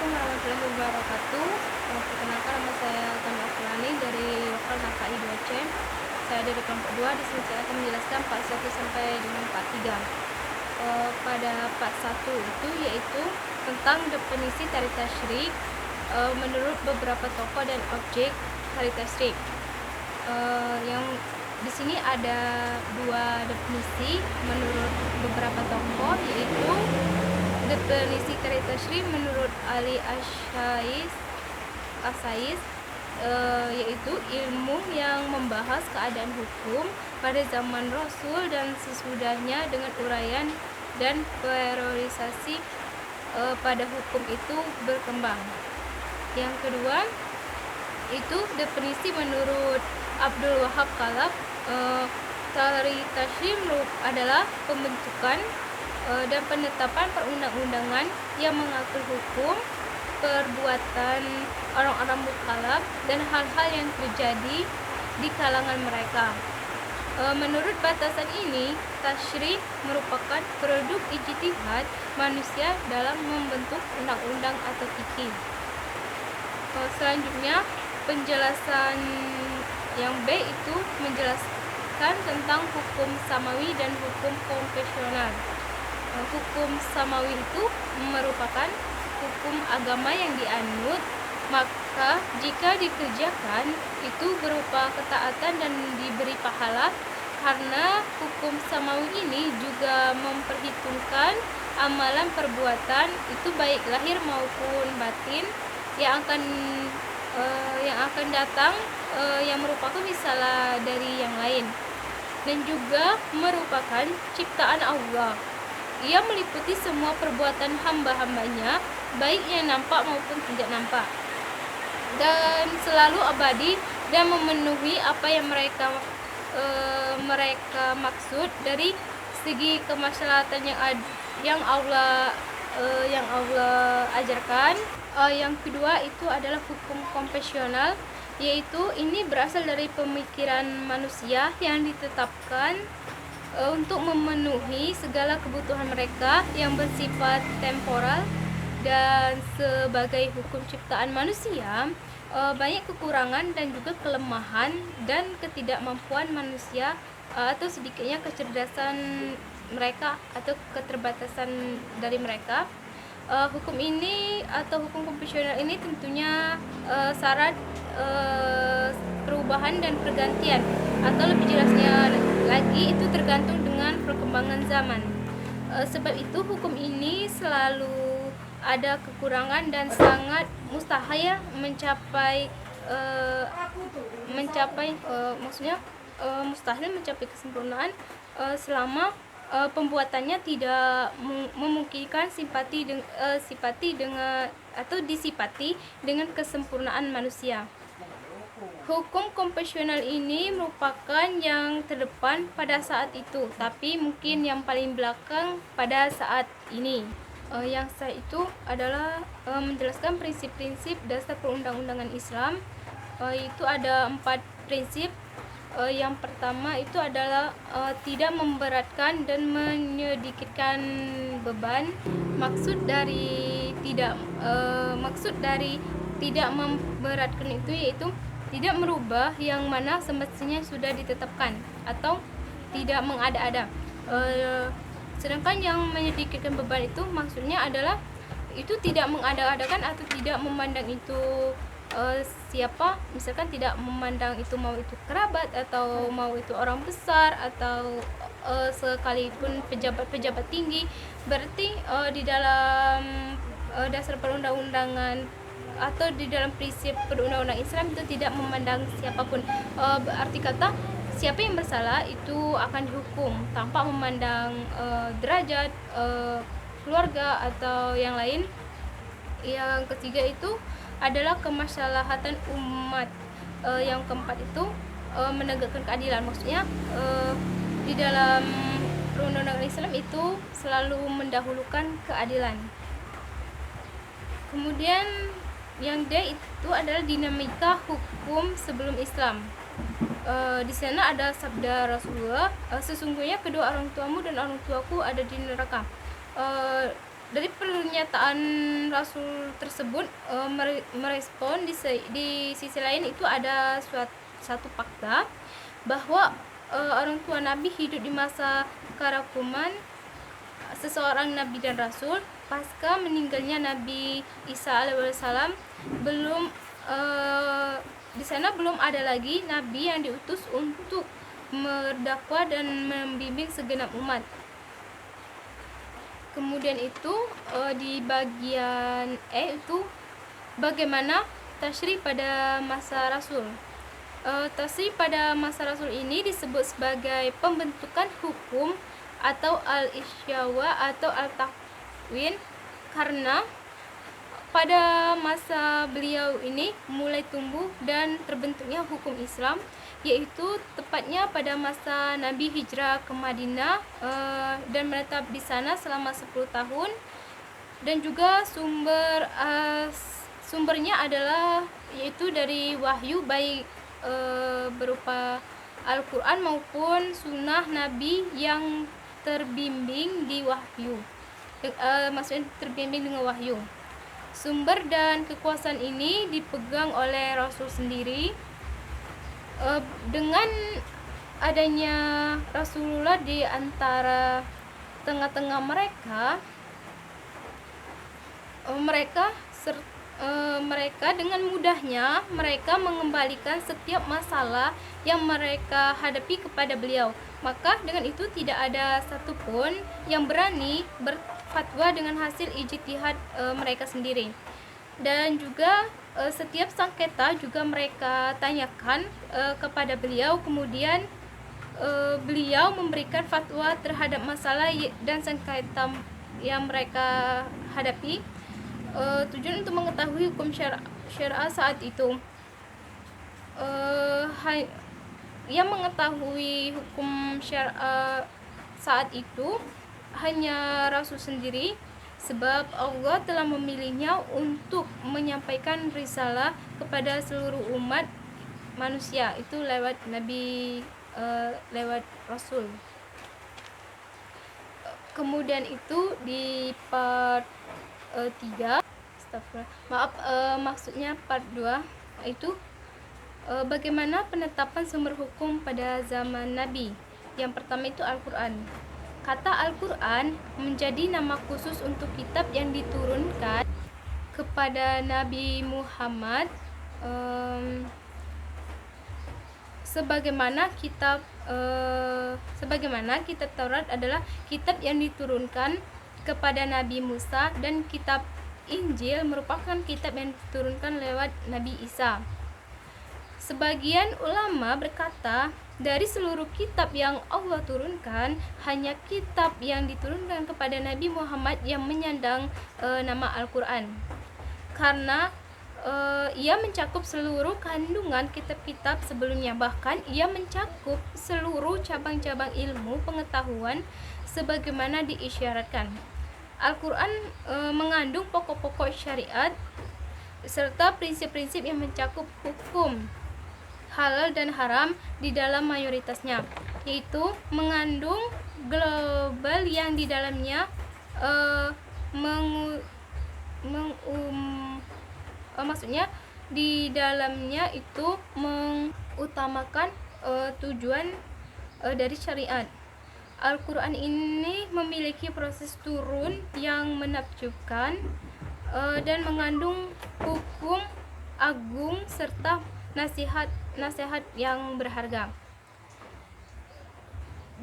Assalamualaikum warahmatullahi wabarakatuh. Perkenalkan, nama saya Tami Afriani dari lokal HKI 2C. Saya dari kelompok 2. Di sini saya akan menjelaskan part 1 sampai dengan part 3. Pada part 1 itu yaitu tentang definisi tari tasyrik menurut beberapa tokoh dan objek tari tasyrik. Yang di sini ada dua definisi menurut beberapa tokoh, yaitu definisi tari tasyrik menurut Ali Asais, yaitu ilmu yang membahas keadaan hukum pada zaman Rasul dan sesudahnya dengan uraian dan priorisasi pada hukum itu berkembang. Yang kedua itu definisi menurut Abdul Wahab Khalaf. Tari tasyrik adalah pembentukan dan penetapan perundang-undangan yang mengatur hukum, perbuatan orang-orang mukallaf dan hal-hal yang terjadi di kalangan mereka. Menurut batasan ini, tasyrik merupakan produk ijtihad manusia dalam membentuk undang-undang atau fikih. Selanjutnya, penjelasan yang B itu menjelaskan tentang hukum samawi dan hukum konvensional. Hukum samawi itu merupakan hukum agama yang dianut, maka jika dikerjakan itu berupa ketaatan dan diberi pahala, karena hukum samawi ini juga memperhitungkan amalan perbuatan itu baik lahir maupun batin yang akan datang, yang merupakan misalah dari yang lain, dan juga merupakan ciptaan Allah. Ia meliputi semua perbuatan hamba-hambanya, baik yang nampak maupun tidak nampak, dan selalu abadi dan memenuhi apa yang mereka maksud dari segi kemaslahatan yang Allah ajarkan. Yang kedua itu adalah hukum konvensional, yaitu ini berasal dari pemikiran manusia yang ditetapkan untuk memenuhi segala kebutuhan mereka yang bersifat temporal, dan sebagai hukum ciptaan manusia, banyak kekurangan dan juga kelemahan dan ketidakmampuan manusia, atau sedikitnya kecerdasan mereka atau keterbatasan dari mereka. Hukum ini atau hukum konvensional ini tentunya syarat perubahan dan pergantian, atau lebih jelasnya lagi itu tergantung dengan perkembangan zaman. Sebab itu hukum ini selalu ada kekurangan dan sangat mustahil mustahil mencapai kesempurnaan selama pembuatannya tidak memungkinkan disipati dengan kesempurnaan manusia. Hukum konvensional ini merupakan yang terdepan pada saat itu, tapi mungkin yang paling belakang pada saat ini. Yang saya itu adalah menjelaskan prinsip-prinsip dasar perundang-undangan Islam. Itu ada 4 prinsip. Yang pertama itu adalah tidak memberatkan dan menyedikitkan beban. Maksud dari tidak memberatkan itu yaitu tidak merubah yang mana semestinya sudah ditetapkan atau tidak mengada-ada. Sedangkan yang menyedikitkan beban itu maksudnya adalah itu tidak mengada-adakan atau tidak memandang itu siapa, misalkan tidak memandang itu mau itu kerabat atau mau itu orang besar atau sekalipun pejabat tinggi. Berarti di dalam dasar perundang-undangan atau di dalam prinsip perundang-undangan Islam itu tidak memandang siapapun. Berarti kata siapa yang bersalah itu akan dihukum tanpa memandang derajat, keluarga atau yang lain. Yang ketiga itu adalah kemaslahatan umat. Yang keempat itu menegakkan keadilan. Maksudnya di dalam perundang-undangan Islam itu selalu mendahulukan keadilan. Kemudian yang D itu adalah dinamika hukum sebelum Islam. Di sana ada sabda Rasulullah, sesungguhnya kedua orang tuamu dan orang tuaku ada di neraka. dari pernyataan Rasul tersebut merespon di sisi lain itu ada satu fakta bahwa orang tua Nabi hidup di masa kerakuman seseorang Nabi dan Rasul pasca meninggalnya Nabi Isa alaihissalam. Belum di sana belum ada lagi Nabi yang diutus untuk berdakwah dan membimbing segenap umat. Kemudian itu di bagian itu bagaimana tasyri pada masa Rasul. Tasyri pada masa Rasul ini disebut sebagai pembentukan hukum atau al-isyawa atau al-takwin, karena pada masa beliau ini mulai tumbuh dan terbentuknya hukum Islam, yaitu tepatnya pada masa Nabi hijrah ke Madinah dan menetap di sana selama 10 tahun. Dan juga sumbernya adalah yaitu dari wahyu, baik berupa Al-Quran maupun sunnah Nabi yang terbimbing di wahyu, maksudnya terbimbing dengan wahyu. Sumber dan kekuasaan ini dipegang oleh Rasul sendiri. Dengan adanya Rasulullah di antara tengah-tengah mereka dengan mudahnya mereka mengembalikan setiap masalah yang mereka hadapi kepada beliau. Maka dengan itu tidak ada satupun yang berani berfatwa dengan hasil ijtihad mereka sendiri. Dan juga setiap sengketa juga mereka tanyakan kepada beliau, kemudian beliau memberikan fatwa terhadap masalah dan sengketa yang mereka hadapi. Tujuan untuk mengetahui hukum syariah saat itu, yang mengetahui hukum syariah saat itu hanya Rasul sendiri, sebab Allah telah memilihnya untuk menyampaikan risalah kepada seluruh umat manusia, itu lewat Nabi, lewat Rasul. Kemudian itu di part 3, maksudnya part 2, itu bagaimana penetapan sumber hukum pada zaman Nabi. Yang pertama itu Al-Quran. Kata Al-Quran menjadi nama khusus untuk kitab yang diturunkan kepada Nabi Muhammad, sebagaimana kitab Taurat adalah kitab yang diturunkan kepada Nabi Musa, dan kitab Injil merupakan kitab yang diturunkan lewat Nabi Isa. Sebagian ulama berkata, dari seluruh kitab yang Allah turunkan, hanya kitab yang diturunkan kepada Nabi Muhammad yang menyandang nama Al-Quran, karena ia mencakup seluruh kandungan kitab-kitab sebelumnya. Bahkan ia mencakup seluruh cabang-cabang ilmu pengetahuan sebagaimana diisyaratkan. Al-Quran mengandung pokok-pokok syariat serta prinsip-prinsip yang mencakup hukum halal dan haram di dalam mayoritasnya, yaitu mengandung global yang di dalamnya maksudnya di dalamnya itu mengutamakan tujuan dari syariat. Al-Quran ini memiliki proses turun yang menakjubkan dan mengandung hukum agung serta nasihat yang berharga.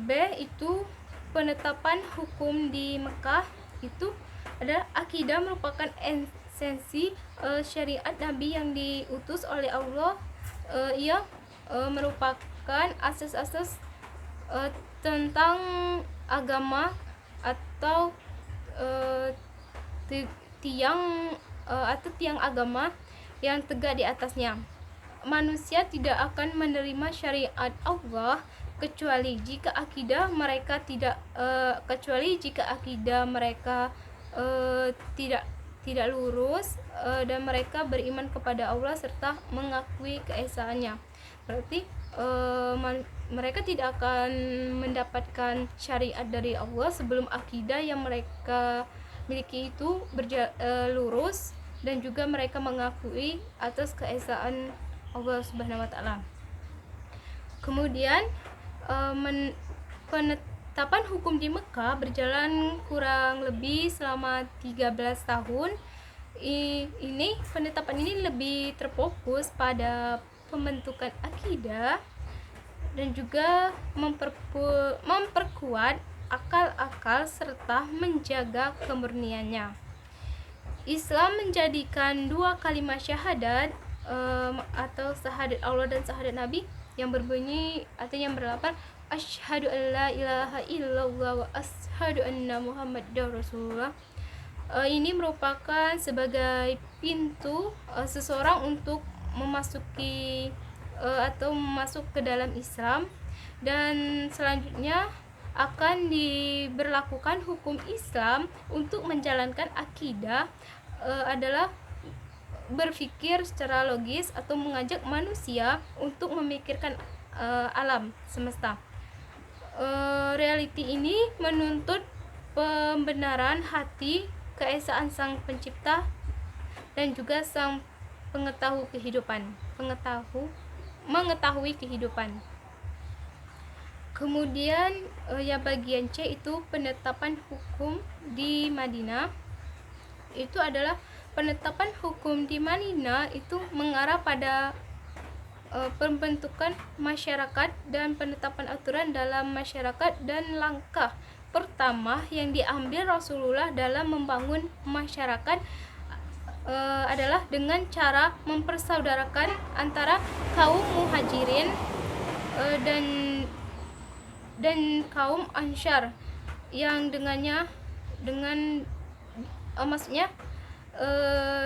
B. Itu penetapan hukum di Mekah. Itu adalah akidah merupakan esensi syariat Nabi yang diutus oleh Allah. Ia merupakan asas-asas tentang agama atau tiang agama yang tegak di atasnya. Manusia tidak akan menerima syariat Allah kecuali jika akidah mereka tidak lurus dan mereka beriman kepada Allah serta mengakui keesaannya. Berarti mereka tidak akan mendapatkan syariat dari Allah sebelum akidah yang mereka miliki itu lurus, dan juga mereka mengakui atas keesaan Allah Subhanahu wa taala. Kemudian penetapan hukum di Mekah berjalan kurang lebih selama 13 tahun. Ini penetapan ini lebih terfokus pada pembentukan akidah dan juga memperkuat akal-akal serta menjaga kemurniannya. Islam menjadikan dua kalimat syahadat atau syahadat Allah dan syahadat Nabi yang berbunyi atau yang berlafaz asyhadu an la ilaha illallah wa asyhadu anna muhammadar rasulullah. Ini merupakan sebagai pintu seseorang untuk memasuki atau masuk ke dalam Islam, dan selanjutnya akan diberlakukan hukum Islam untuk menjalankan akidah adalah berpikir secara logis atau mengajak manusia untuk memikirkan alam semesta. Realiti ini menuntut pembenaran hati, keesaan Sang Pencipta dan juga Sang mengetahui kehidupan. Kemudian yang bagian C itu penetapan hukum di Madinah. Itu adalah penetapan hukum di Madinah itu mengarah pada pembentukan masyarakat dan penetapan aturan dalam masyarakat, dan langkah pertama yang diambil Rasulullah dalam membangun masyarakat adalah dengan cara mempersaudarakan antara kaum Muhajirin dan kaum Ansyar, yang maksudnya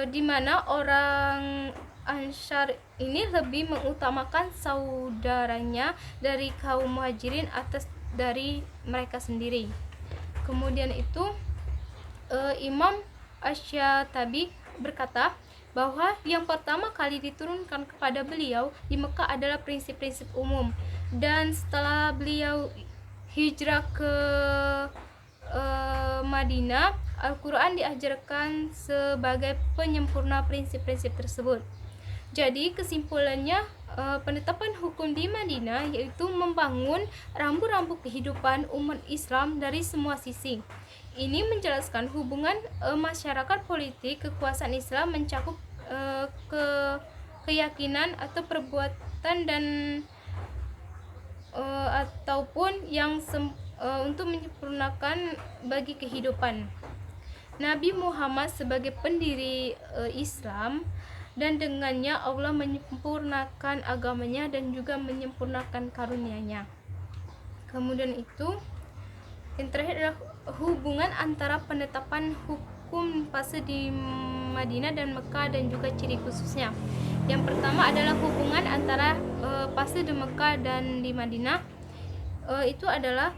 di mana orang Ansyar ini lebih mengutamakan saudaranya dari kaum Muhajirin atas dari mereka sendiri. Kemudian itu Imam Asy-Syatibi berkata bahwa yang pertama kali diturunkan kepada beliau di Mekah adalah prinsip-prinsip umum, dan setelah beliau hijrah ke Madinah, Al-Quran diajarkan sebagai penyempurna prinsip-prinsip tersebut. Jadi kesimpulannya, penetapan hukum di Madinah yaitu membangun rambu-rambu kehidupan umat Islam dari semua sisi. Ini menjelaskan hubungan masyarakat politik, kekuasaan Islam mencakup keyakinan atau perbuatan dan ataupun yang untuk menyempurnakan bagi kehidupan. Nabi Muhammad sebagai pendiri Islam, dan dengannya Allah menyempurnakan agamanya dan juga menyempurnakan karunia-Nya. Kemudian itu yang terakhir adalah hubungan antara penetapan hukum fase di Madinah dan Mekah dan juga ciri khususnya. Yang pertama adalah hubungan antara fase di Mekah dan di Madinah. Itu adalah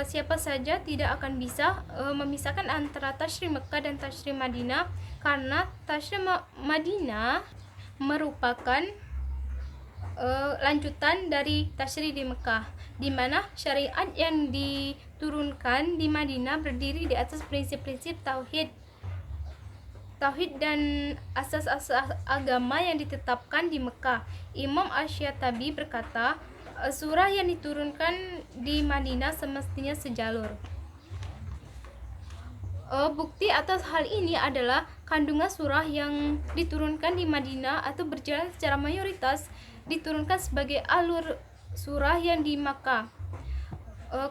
siapa saja tidak akan bisa memisahkan antara tasyri Mekah dan tasyri Madinah, karena tasyri Madinah merupakan lanjutan dari tasyri di Mekah, di mana syariat yang diturunkan di Madinah berdiri di atas prinsip-prinsip tauhid dan asas-asas agama yang ditetapkan di Mekah. Imam Asy-Syatibi berkata, surah yang diturunkan di Madinah semestinya sejalur. Bukti atas hal ini adalah kandungan surah yang diturunkan di Madinah atau berjalan secara mayoritas diturunkan sebagai alur surah yang di Makkah.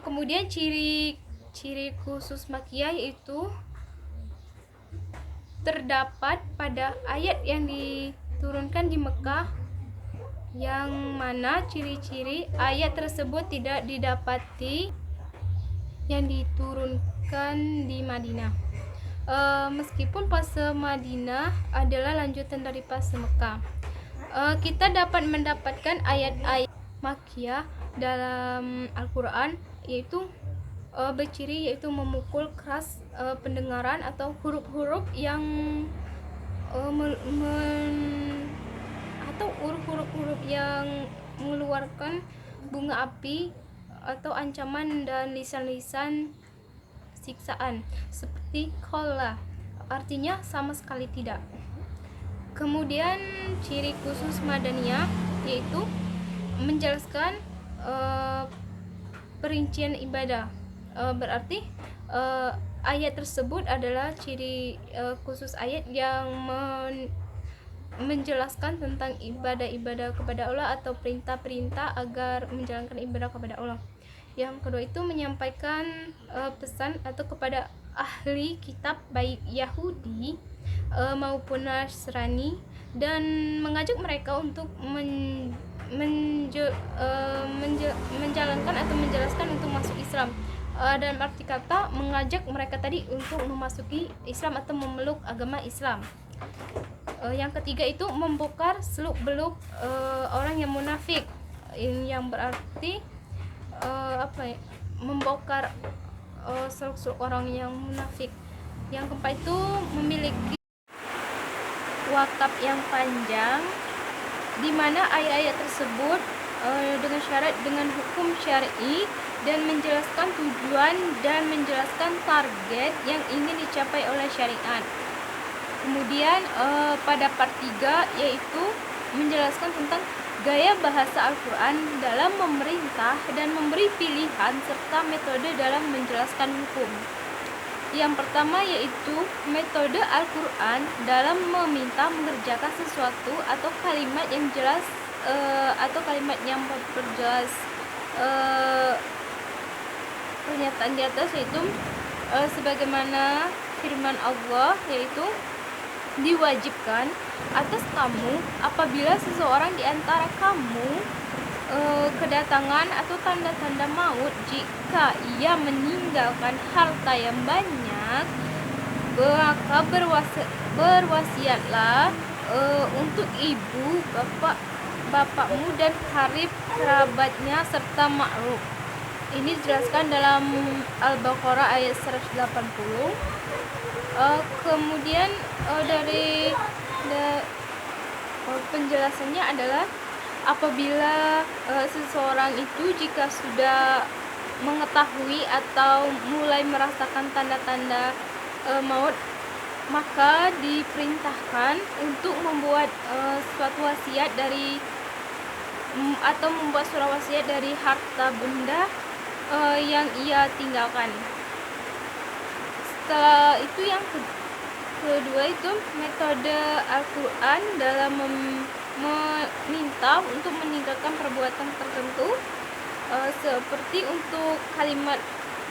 Kemudian ciri khusus Makkiyah yaitu terdapat pada ayat yang diturunkan di Mekah, yang mana ciri-ciri ayat tersebut tidak didapati yang diturunkan di Madinah. Meskipun fase Madinah adalah lanjutan dari fase Mekah, kita dapat mendapatkan ayat-ayat Makkiyah dalam Al-Quran yaitu berciri yaitu memukul keras pendengaran atau huruf-huruf yang atau huruf-huruf yang mengeluarkan bunga api atau ancaman, dan lisan-lisan siksaan, seperti qalla, artinya sama sekali tidak. Kemudian ciri khusus Madaniyah yaitu menjelaskan perincian ibadah. Berarti ayat tersebut adalah ciri khusus ayat yang menjelaskan tentang ibadah-ibadah kepada Allah atau perintah-perintah agar menjalankan ibadah kepada Allah. Yang kedua itu menyampaikan pesan atau kepada ahli kitab baik Yahudi maupun Nasrani, dan mengajak mereka untuk menjalankan atau menjelaskan untuk masuk Islam. Dalam arti kata mengajak mereka tadi untuk memasuki Islam atau memeluk agama Islam. Yang ketiga itu membongkar seluk-beluk orang yang munafik, yang berarti membongkar seluk-beluk orang yang munafik. Yang keempat itu memiliki wakaf yang panjang, di mana ayat-ayat tersebut dengan syarat dengan hukum syar'i dan menjelaskan tujuan dan menjelaskan target yang ingin dicapai oleh syariat. Kemudian pada part 3 yaitu menjelaskan tentang gaya bahasa Al-Quran dalam memerintah dan memberi pilihan serta metode dalam menjelaskan hukum. Yang pertama yaitu metode Al-Quran dalam meminta mengerjakan sesuatu atau kalimat yang jelas atau kalimat yang memperjelas pernyataan di atas, yaitu sebagaimana firman Allah, yaitu diwajibkan atas kamu apabila seseorang di antara kamu kedatangan atau tanda-tanda maut, jika ia meninggalkan harta yang banyak, maka berwasiatlah untuk ibu, bapakmu dan karib kerabatnya serta ma'ruf. Ini dijelaskan dalam Al-Baqarah ayat 180. Kemudian dari penjelasannya adalah apabila seseorang itu jika sudah mengetahui atau mulai merasakan tanda-tanda maut, maka diperintahkan untuk membuat suatu wasiat dari atau membuat surat wasiat dari harta benda yang ia tinggalkan. Setelah itu yang kedua itu metode Al-Quran dalam meminta untuk meninggalkan perbuatan tertentu, seperti untuk kalimat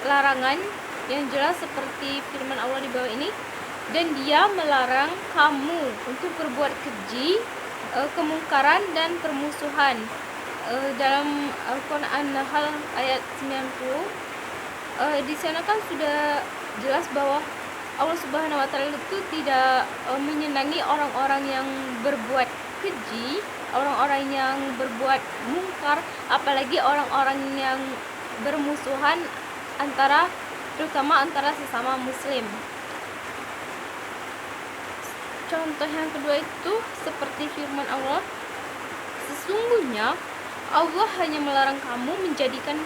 larangan yang jelas seperti firman Allah di bawah ini, dan dia melarang kamu untuk berbuat keji, kemungkaran dan permusuhan. Dalam Al-Quran An-Nahl ayat 90, di sana kan sudah jelas bahwa Allah Subhanahu wa taala itu tidak menyenangi orang-orang yang berbuat keji, orang-orang yang berbuat mungkar, apalagi orang-orang yang bermusuhan terutama antara sesama muslim. Contoh yang kedua itu seperti firman Allah, sesungguhnya Allah hanya melarang kamu menjadikan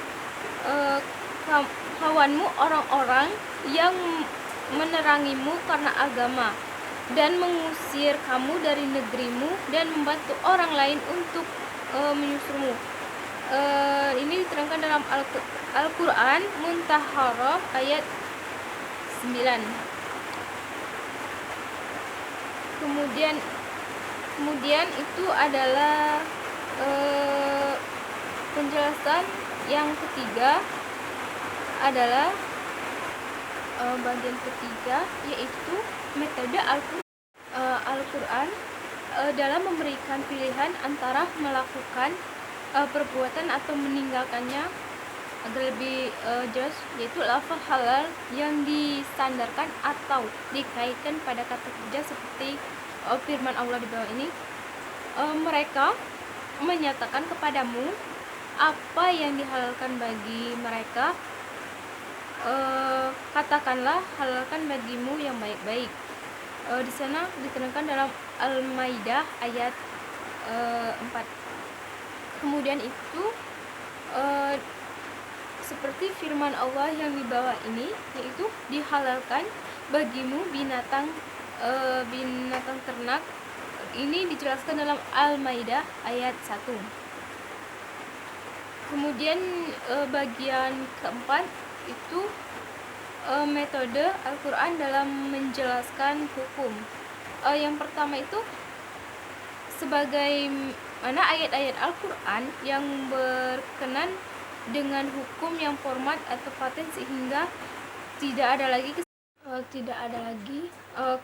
kawanmu orang-orang yang menerangimu karena agama, dan mengusir kamu dari negerimu dan membantu orang lain untuk menyusurmu. Ini diterangkan dalam Al-Quran Muntaharah ayat 9. Kemudian itu adalah penjelasan yang ketiga adalah bagian ketiga, yaitu metode Al-Quran dalam memberikan pilihan antara melakukan perbuatan atau meninggalkannya agar lebih jelas, yaitu lafaz halal yang disandarkan atau dikaitkan pada kata kerja seperti firman Allah di bawah ini. Mereka menyatakan kepadamu apa yang dihalalkan bagi mereka, katakanlah halalkan bagimu yang baik-baik. Di sana diterangkan dalam Al-Maidah ayat 4. Kemudian itu seperti firman Allah yang di bawah ini, yaitu dihalalkan bagimu binatang ternak. Ini dijelaskan dalam Al-Maidah ayat 1. Kemudian bagian keempat itu metode Al-Quran dalam menjelaskan hukum. Yang pertama itu sebagaimana ayat-ayat Al-Quran yang berkenan dengan hukum yang format atau paten sehingga tidak ada lagi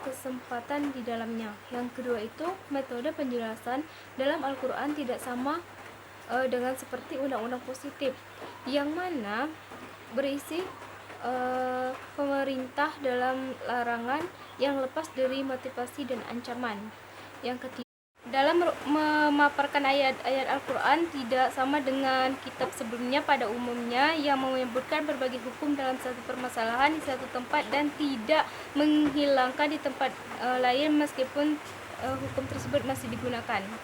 kesempatan di dalamnya. Yang kedua itu metode penjelasan dalam Al-Quran tidak sama dengan seperti undang-undang positif yang mana berisi pemerintah dalam larangan yang lepas dari motivasi dan ancaman. Yang ketiga, dalam memaparkan ayat-ayat Al-Quran tidak sama dengan kitab sebelumnya pada umumnya yang menyebutkan berbagai hukum dalam satu permasalahan di satu tempat dan tidak menghilangkan di tempat lain meskipun hukum tersebut masih digunakan.